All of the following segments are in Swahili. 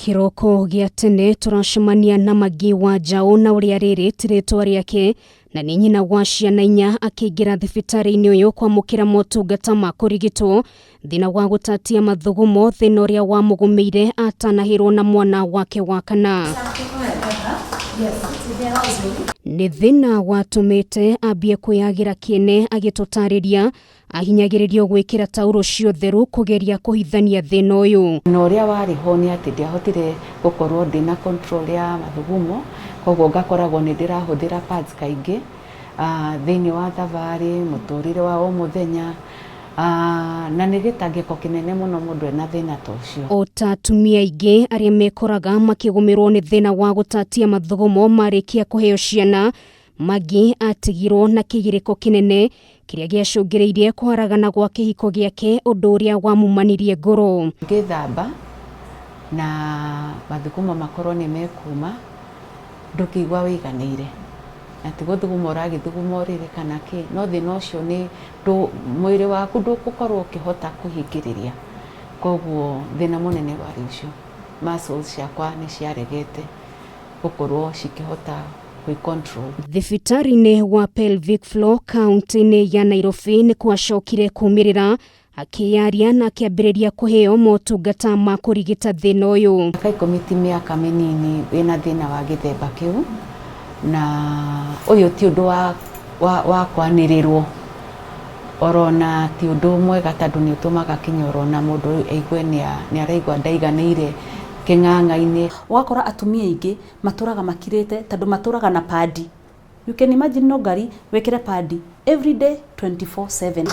Kiroko gĩa tene turacemania na Magi wa Njaũ na ũrĩa rĩrĩ ti rĩtwa rĩake na nĩ nyina wa ciana 4 akĩingĩra thibitarĩ-inĩ ũyũ kwamũkĩra motungata ma kũrigitwo thĩna wa gũtatia mathugumo, thĩna ũrĩa wamũgũmĩire atanahĩrwo na mwana wake wa kana. Nĩ thĩna watũmĩte ambie kwĩyagĩra kĩene agĩtũtarĩria ahinyagĩrĩrio gwĩkĩra tauro cio theru kũgeria kũhithania thĩna ũyũ. Na ũrĩa warĩ ho nĩ atĩ ndiahotire gũkorwo ndĩna control ya mathugumo, koguo ngakoragwo nĩ ndĩrahũthĩra pads kaingĩ thĩinĩ wa thabarĩ, mũtũrĩre wa o mũthenya, na nĩ gĩtangĩko kĩnene mũno mũndũ ena thĩna ta ũcio. O ta atumia aingĩ arĩa mekoraga makĩgũmĩrwo nĩ thĩna wa gũtatia mathugumo marĩkia kũheo ciana, Magi atigirwo na kĩgirĩko kĩnene kĩrĩa gĩacũngĩrĩirie kwaragana gwa kĩhiko gĩake, ũndũ ũrĩa wamumanirie ngoro. Ngĩthamba na mathugumo makorwo nĩ mekuma, ndũkĩigua wĩiganĩire. Ati gũthuguma ũragĩthuguma ũrĩrĩ kana kĩ, no thĩna ũcio nĩ mwĩrĩ waku ndũgũkorwo ũkĩhota kũhingĩrĩria. Koguo thĩna mũnene warĩ ũcio. Muscles ciakwa nĩ ciaregete gũkorwo cikĩhota kwĩ-control. Thibitarĩ-inĩ wa pelvic floor kaunti-ini ya Nairobi nĩ kwacokire kumĩrĩra, akĩyaria na akĩambĩrĩria kũheo motungata ma kũrigita thĩna ũyũ. Kaikomiti mĩaka mĩnini wĩna thĩna wa gĩthemba kĩu, na ũyũ ti ũndũ wa kwanĩrĩrwo, orona ti ũndũ mwega tondũ nĩ ũtũmaga kinya orona mũndũ aigue nĩ araigua ndaiganĩire kĩng'ang'a-inĩ. Ũgakora atumia aingĩ matũraga makirĩte tondũ matũraga na padi. You can imagine no ngari wekĩre padi every day 24/7.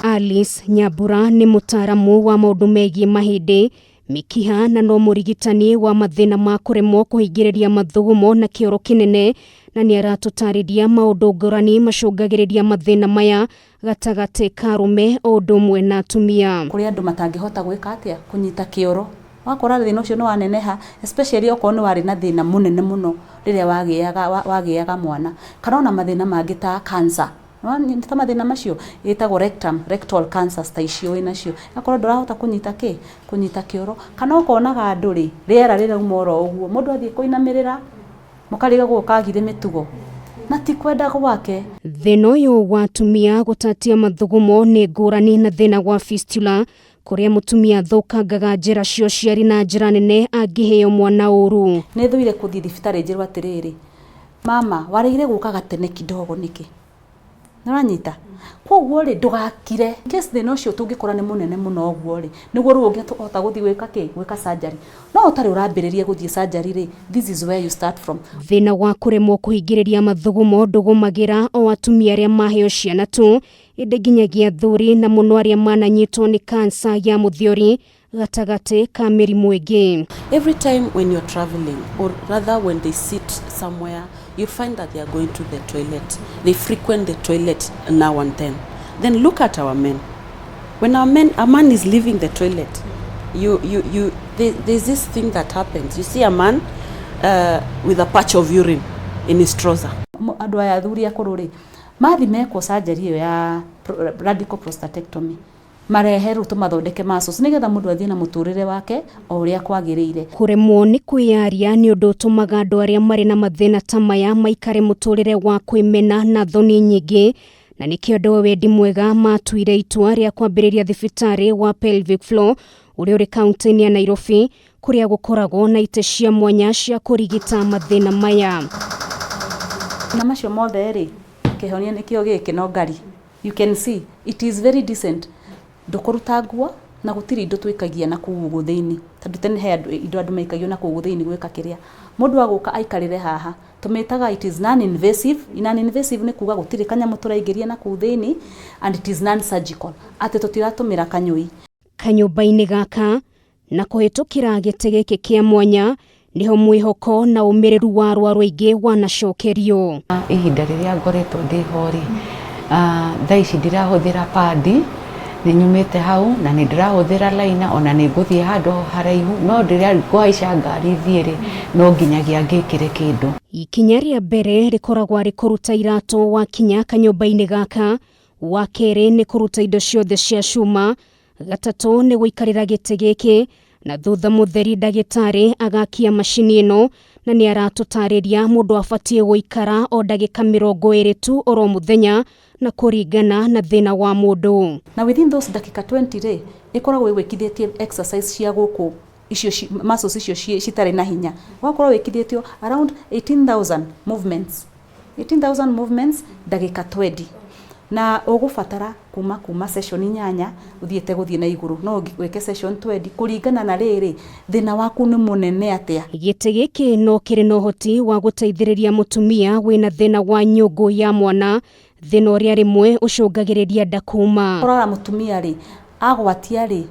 Alice Nyambura nĩ mũtaaramu wa maũndũ megiĩ mahĩndĩ, mĩkiha na no mũrigitani wa mathĩna ma kuremwo kuhingiiria mathugumo na kioro kinene, na nĩ aratũtarĩria maũndũ ngũrani macũngagĩrĩria mathĩna maya gatagatĩ ka arume o ũndũ ũmwe na atumia. Kũrĩ andũ matangĩhota gwĩka atĩa kũnyita kioro, wakora thĩna ũcio nĩ waneneha, especially okorwo nĩ warĩ na thĩna mũnene mũno rĩrĩa wagĩaga mwana, kana ona mathĩna mangĩ ta cancer. Ta mathĩna macio ĩtagwo rectal cancers ta icio wĩnacio, akorwo ndũrahota kũnyita kioro, kana ũkonaga andũ rĩera rĩrauma oro ũguo, mũndũ athiĩ kũinamĩrĩra mũkarigagwo kagire mĩtugo na ti kwenda gwake. Thĩna ũyũ wa atumia gũtatia mathugumo nĩ ngũrani na thĩna wa fistula, kũrĩa mũtumia thũkangaga njĩra cia ũciari na njĩra nene angĩheo mwana ũru. Nĩ thũire gũthiĩ thibitarĩ njĩrwo atĩrĩrĩ, mama warĩire gũkaga tene kidogo nĩkĩ? Nĩwanyita? Koguo ndũgakire. Case thĩna ũcio tũngĩkora nĩ mũnene mũno ũguo nĩguo rĩu ũngĩhota gũthiĩ gwĩka surgery. No ũtarĩ ũrambĩrĩria gũthiĩ surgery this is where you start from. Thĩna wa kuremwo kuhingĩrĩria mathugumo ndũgũmagĩra o atumia arĩa maheo ciana tu, ĩndĩ nginyagia athuri na mũno arĩa mananyitwo nĩ cancer ya mũthiori gatagatĩ ka mĩrimũ ĩngĩ. Every time when you're traveling, or rather when they sit somewhere, you find that they are going to the toilet. They frequent the toilet now and then. Then look at our men. When a man is leaving the toilet, there's this thing that happens. You see a man with a patch of urine in his trouser. Andũ aya athuri akũrũ rĩ, mathi mekwo surgery ĩyo ya radical prostatectomy, mareherwo tũmathondeke muscles nĩgetha mũndũ athiĩ na mũtũrĩre wake o ũrĩa kwagĩrĩire. Kuremwo nĩ kwĩyaria nĩ ũndũ ũtũmaga andũ arĩa marĩ na mathĩna ta maya maikare mũtũrĩre wa kwĩmena na thoni nyingĩ, na nĩkĩo andũ a wendi mwega matuire itua rĩa kwambĩrĩria thibitarĩ wa pelvic floor ũrĩa ũrĩ kaunti-inĩ ya Nairobi, kũrĩa gũkoragwo na itĩ cia mwanya cia kũrigita mathĩna maya. Na macio mothe rĩ, kĩhonia nĩkĩo gĩkĩ no ngari. You can see it is very decent. Ndũkũruta nguo na gũtirĩ indo twĩkagia na kũu gũthĩini, tondũ tene he indo andũ maikagio na kũu gũthĩini gwĩka kĩrĩa. Mũndũ agũka aikarĩre haha, tũmĩtaga it is non-invasive. Non-invasive nĩ kuga gũtirĩ kanyamũ tũraingĩria na kũu thĩini, and it is non-surgical, atĩ tũtiratũmĩra kanyũi. Kanyũmba-inĩ gaka na kũhĩtũkĩra gĩtĩ gĩkĩ kĩa mwanya nĩho mwĩhoko na ũmĩrĩru wa arwaru aingĩ wanacokerio. Ihinda rĩrĩa ngoretwo ndĩho rĩ, thaa ici ndirahũthĩra padi, nĩ nyumĩte hau na nĩ ndĩrahũthĩra laina, ona nĩ ngũthiĩ handũ haraihu, no rĩrĩa ngwaica ngari thiĩ rĩ, no nginyagia ngĩkĩre kĩndũ. Ikinya rĩa mbere rĩkoragwo arĩ kũruta iratũ wakinya kanyũmba-inĩ gaka, wa kerĩ nĩ kũruta indo ciothe cia cuma, gatatũ nĩ gũikarĩra gĩtĩ gĩkĩ, na thutha mutheri ndagĩtarĩ agakia macini ĩno na nĩ aratũtarĩria mũndũ abatie gũikara o ndagĩka 20 tu oro mũthenya na kũringana na thĩna wa mũndũ. Na within those dakika 20 rĩ ikoragwo wĩkithĩtie exercise cia gũkũ icio muscles icio citarĩ na hinya. Wakorwo wĩkithĩtio around 18,000 movements ndagĩka 20. Na ũgũbatara kuma session 8 gũthiĩ na igũrũ, no wĩke session 20 kũringana na rĩrĩ thĩna waku nĩ mũnene atĩa. Gĩtĩ gĩkĩ no kĩrĩ na ũhoti wa gũteithĩrĩria mutumia wĩna thĩna wa nyũngũ ya mwana, thĩna ũrĩa rĩmwe ũcũngagĩrĩria nda kuuma. Korora mutumia rĩ agwatia rĩ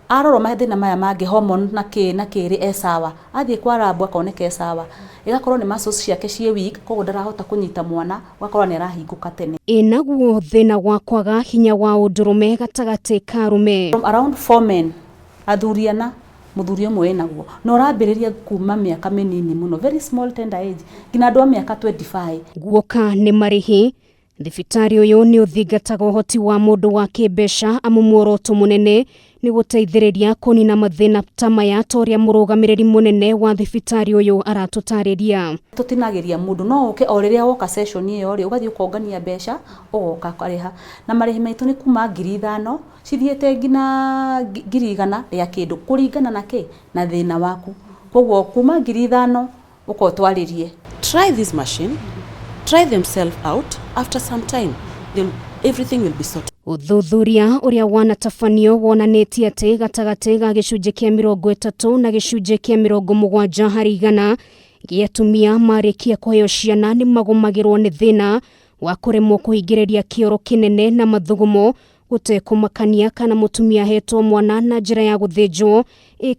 arorwo mathĩna maya mangĩ hormone na kĩrĩ sawa, athiĩ kwa lab akoneka sawa, igakorwo nĩ muscles ciake ciĩ weak, koguo ndarahota kũnyita mwana, gakorwo nĩ arahingũka tene. Naguo thĩna wa kwaga hinya wa ũndũrũme gatagatĩ ka arume. Around 4 men athuriana muthuri ũmwe naguo no ũrambĩrĩria kuma mĩaka mĩnini mũno, very small tender age, nginya andũ a mĩaka 25. Guoka nĩ marĩhi. Thibitarĩ ũyũ nĩ ũthingataga ũhoti wa mũndũ wa kĩmbeca amu muoroto mũnene nĩ gũteithĩrĩria kũnina mathĩna ta maya ta ũrĩa mũrũgamĩrĩri mũnene wa thibitarĩ ũyũ aratũtarĩria. Tũtinagĩria mũndũ no ũke o rĩrĩa woka session ĩyo rĩ ũgathiĩ ũkongania mbeca ũgoka karĩha, na marĩhi maitũ nĩ kuma 5,000 cithiĩte nginya 100 rĩa kĩndũ kũringana na kĩ na thĩna waku. Koguo kuma 5,000 ũkotwarĩrie. Try this machine. Try themselves out. After some time, everything will be sorted. Ũthuthuria ũrĩa wanatabanio wonanĩtie atĩ gatagatĩ ga gĩcunjĩ kĩa 30 na gĩcunjĩ kĩa 70 harĩ 100 gĩa atumia marĩkia kũheo ciana nĩ magũmagĩrwo nĩ thĩna wa kuremwo kuhingiiria kioro kinene na mathugumo, gũtekũmakania kana mutumia ahetwo mwana na njira ya gũthĩnjwo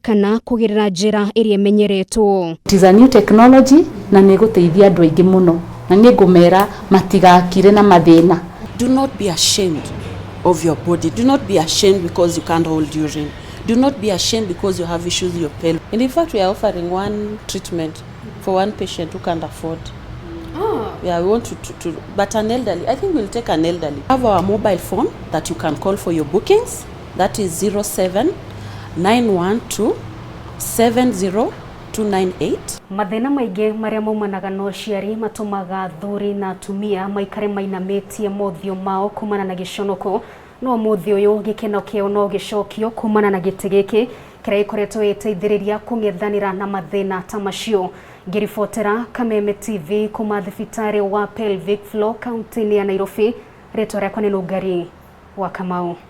kana kũgerera njĩra ĩrĩa ĩmenyeretwo. It is a new technology na nĩ gũteithia andũ aingĩ mũno na nĩ ngũmera matigakire na mathĩna. Do not be ashamed of your body. Do not be ashamed because you can't hold urine. Do not be ashamed because you have issues with your pelvis. And in fact, we are offering one treatment for one patient who can't afford. Yeah, we want to but an elderly, I think we'll take an elderly. We have our mobile phone that you can call for your bookings. That is 07 912 70 298. Mathĩna maingĩ marĩa maumanaga na ũciari matumaga athuri na atumia maikare mainamĩtie mothiũ mao kumana na gĩconoko, no mũthĩ ũyũ gĩkeno kĩao no gĩcokio kumana na gĩtĩ gĩkĩ kĩrĩa gĩkoretwo gĩteithĩrĩria kũng'ethanĩra na mathĩna ta macio. Ngĩribotera Kameme TV kuma thibitarĩ wa pelvic floor kaunti-ini ya Nairobi, rĩtwa rĩakwa nĩ Nũngari wa Kamau.